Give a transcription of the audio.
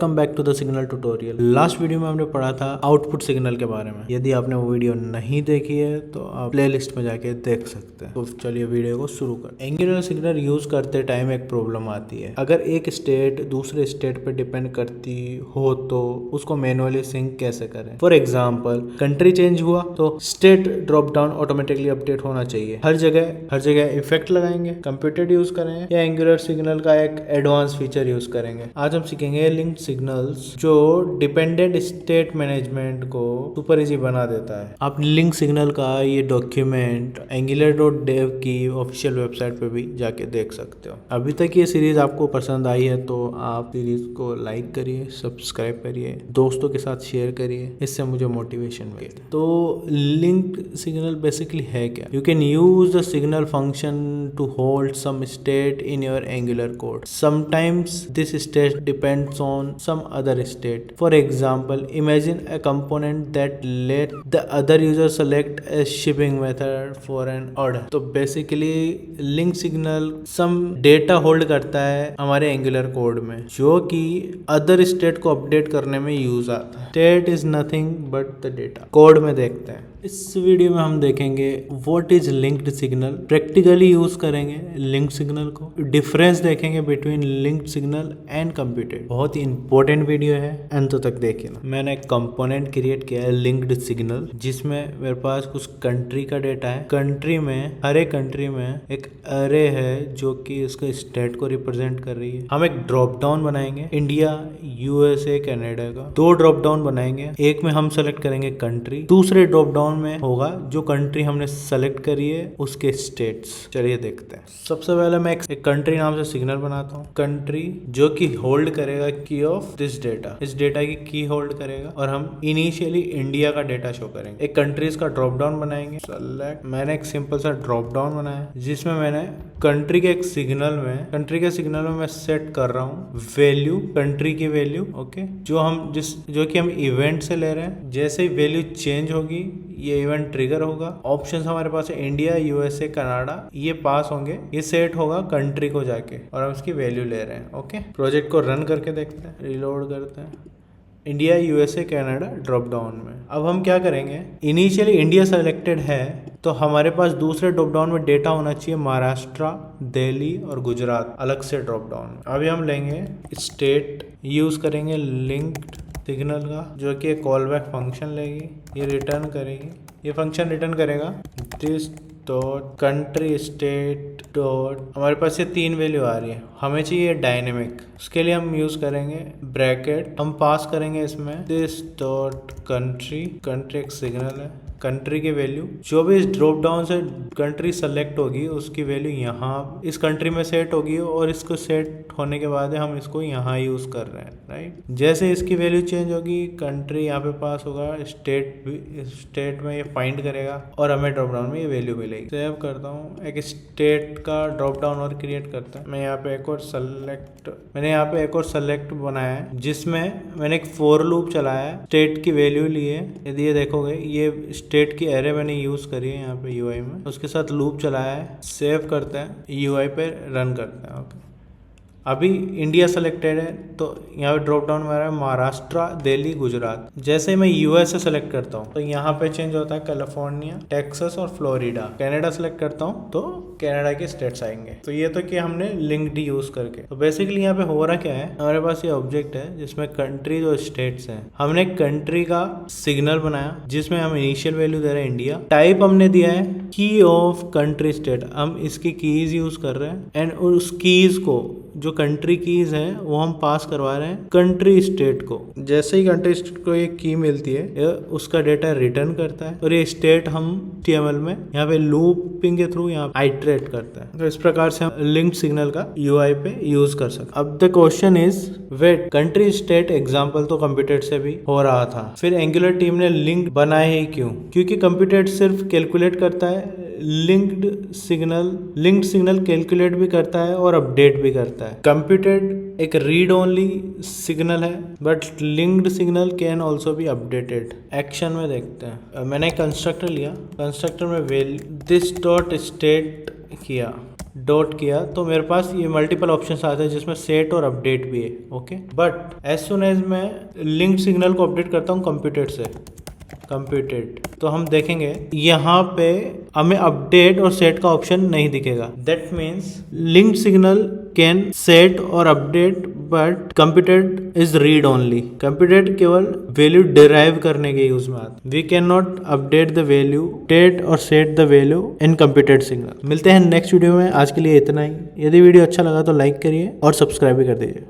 Welcome back to the signal tutorial. Last video में हमने पढ़ा था आउटपुट सिग्नल के बारे में। यदि आपने वो वीडियो नहीं देखी है तो आप प्लेलिस्ट में जाके देख सकते हैं। तो चलिए वीडियो को शुरू कर। एंगुलर सिग्नल यूज करते टाइम एक प्रॉब्लम आती है। अगर एक स्टेट दूसरे स्टेट पर डिपेंड करती हो तो उसको मैनुअली सिंक कैसे करें। फॉर एग्जाम्पल, कंट्री चेंज हुआ तो state drop down automatically update होना चाहिए। हर जगह इफेक्ट लगाएंगे, कंप्यूटेड यूज करेंगे या एंगुलर सिग्नल का एक एडवांस फीचर यूज करेंगे। आज हम सीखेंगे लिंक्ड सिग्नल्स जो डिपेंडेंट स्टेट मैनेजमेंट को सुपर इजी बना देता है। आप लिंक सिग्नल का ये डॉक्यूमेंट angular.dev की ऑफिशियल वेबसाइट पे भी जाके देख सकते हो। अभी तक ये सीरीज आपको पसंद आई है तो आप सीरीज को लाइक करिए, सब्सक्राइब करिए, दोस्तों के साथ शेयर करिए, इससे मुझे मोटिवेशन मिले। तो लिंक्ड सिग्नल बेसिकली है क्या? You can use the signal function to hold some state in your Angular code. Sometimes this state depends on some other state. For example, imagine a component that let the other user select a shipping method for an order. तो basically link signal some data hold करता है हमारे angular code में, जो कि other state को update करने में use आता है। State is nothing but the data. Code में देखते हैं। इस वीडियो में हम देखेंगे what is linked signal, practically use करेंगे लिंक्ड सिग्नल को, डिफरेंस देखेंगे between linked signal and computed. बहुत ही इंपॉर्टेंट वीडियो है, अंत तक देखिए ना। मैंने एक कंपोनेंट क्रिएट किया है लिंक्ड सिग्नल, जिसमें मेरे पास कुछ कंट्री का डेटा है। कंट्री में, हर एक कंट्री में एक अरे है जो कि उसके स्टेट को रिप्रेजेंट कर रही है। हम एक ड्रॉप डाउन बनाएंगे, इंडिया, यूएसए, कनाडा का 2 ड्रॉप डाउन बनाएंगे। एक में हम सेलेक्ट करेंगे कंट्री, दूसरे ड्रॉप डाउन में होगा जो कंट्री हमने सेलेक्ट करी है उसके स्टेट्स। चलिए देखते हैं। सबसे पहले मैं एक कंट्री नाम से सिग्नल बनाता हूँ। कंट्री जो कि होल्ड करेगा की ऑफ दिस डेटा, इस डेटा की की होल्ड करेगा और हम इनिशियली इंडिया का डेटा शो करेंगे। एक कंट्रीज का ड्रॉप डाउन बनाएंगे। सेलेक्ट, मैंने एक सिंपल सा ड्रॉप डाउन बनाया जिसमें मैंने कंट्री के एक सिग्नल में, कंट्री के सिग्नल में मैं सेट कर रहा हूँ वैल्यू, कंट्री की वैल्यू, ओके, जो कि हम इवेंट से ले रहे हैं। जैसे ही वैल्यू चेंज होगी ये इवेंट ट्रिगर होगा। ऑप्शंस हमारे पास है इंडिया, यूएसए, कनाडा, ये पास होंगे, ये सेट होगा कंट्री को जाके और हम इसकी वैल्यू ले रहे हैं। ओके, प्रोजेक्ट को रन करके देखते हैं, रिलोड करते हैं। India, USA, Canada drop down में अब हम क्या करेंगे, इनिशियली इंडिया सेलेक्टेड है तो हमारे पास दूसरे ड्रॉप डाउन में डेटा होना चाहिए महाराष्ट्र, दिल्ली और गुजरात अलग से ड्रॉप डाउन। अभी हम लेंगे स्टेट, यूज करेंगे लिंक्ड सिग्नल का, जो कि एक कॉल बैक फंक्शन लेगी, ये रिटर्न करेगी, ये फंक्शन रिटर्न करेगा this dot country state dot, हमारे पास ये 3 वैल्यू आ रही है, हमें चाहिए डायनेमिक। उसके लिए हम यूज करेंगे ब्रैकेट, हम पास करेंगे इसमें दिस डॉट कंट्री, कंट्री एक सिग्नल है, कंट्री की वैल्यू जो भी इस ड्रॉप डाउन से कंट्री सेलेक्ट होगी उसकी वैल्यू यहाँ इस कंट्री में सेट होगी और इसको सेट होने के बाद हम इसको यहाँ यूज कर रहे हैं, राइट। जैसे इसकी वैल्यू चेंज होगी कंट्री यहाँ पे पास होगा, स्टेट भी, स्टेट में ये फाइंड करेगा और हमें ड्रॉप डाउन में ये वैल्यू मिलेगी। सेव करता हूँ, एक स्टेट का ड्रॉप डाउन और क्रिएट करता है। मैं यहाँ पे एक और सेलेक्ट बनाया है जिसमें मैंने एक फॉर लूप चलाया है, स्टेट की वैल्यू लिए। यदि ये देखोगे ये स्टेट की एरे मैंने यूज करी है यहाँ पे यूआई में, उसके साथ लूप चलाया है। सेव करते हैं, यूआई पे रन करते हैं। ओके, अभी इंडिया सेलेक्टेड है तो यहाँ पे ड्रॉप डाउन में आ रहा है महाराष्ट्र, दिल्ली, गुजरात। जैसे ही मैं यूएसए सेलेक्ट करता हूँ तो यहाँ पे चेंज होता है कैलिफोर्निया, टेक्सास और फ्लोरिडा। कनाडा सेलेक्ट करता हूँ तो कनाडा के स्टेट्स आएंगे। तो ये तो कि हमने लिंक्ड यूज करके। तो बेसिकली यहाँ पे हो रहा क्या है, हमारे पास ये ऑब्जेक्ट है जिसमें कंट्रीज और स्टेट्स हैं। हमने कंट्री का सिग्नल बनाया जिसमें हम इनिशियल वैल्यू दे रहे हैं इंडिया, टाइप हमने दिया है की ऑफ कंट्री स्टेट, हम इसकी कीज यूज कर रहे हैं एंड उस कीज को, जो कंट्री कीज है वो हम पास करवा रहे हैं कंट्री स्टेट को। जैसे ही कंट्री स्टेट को एक की मिलती है ये उसका डेटा रिटर्न करता है और ये स्टेट हम HTML में यहाँ पे लूपिंग के थ्रू यहाँ आइटरेट करता है। तो इस प्रकार से हम लिंक्ड सिग्नल का यूआई पे यूज कर सकते। अब the question is wait, country state example तो कंप्यूटेड से भी हो रहा था, फिर एंगुलर टीम ने लिंक बनाए ही क्यों? क्योंकि कंप्यूटेड सिर्फ कैलकुलेट करता है, लिंक्ड सिग्नल कैलकुलेट भी करता है और अपडेट भी करता है। कंप्यूटेड एक रीड ओनली सिग्नल है but linked signal can also be updated. Action में देखते हैं। मैंने कंस्ट्रक्टर लिया, कंस्ट्रक्टर में दिस डॉट स्टेट किया, डॉट किया तो मेरे पास ये मल्टीपल ऑप्शंस आते हैं जिसमें सेट और अपडेट भी है। Okay, but as soon as मैं लिंक्ड सिग्नल को अपडेट करता हूँ कंप्यूटेड से, कंप्यूटेड, तो हम देखेंगे यहाँ पे हमें अपडेट और सेट का ऑप्शन नहीं दिखेगा। That means linked signal can set और update but computed is read only. Computed केवल वैल्यू डिराइव करने के यूज में आता। We can not update the value, update और set the value in computed signal. मिलते हैं नेक्स्ट वीडियो में, आज के लिए इतना ही। यदि वीडियो अच्छा लगा तो लाइक करिए और सब्सक्राइब भी कर दीजिए।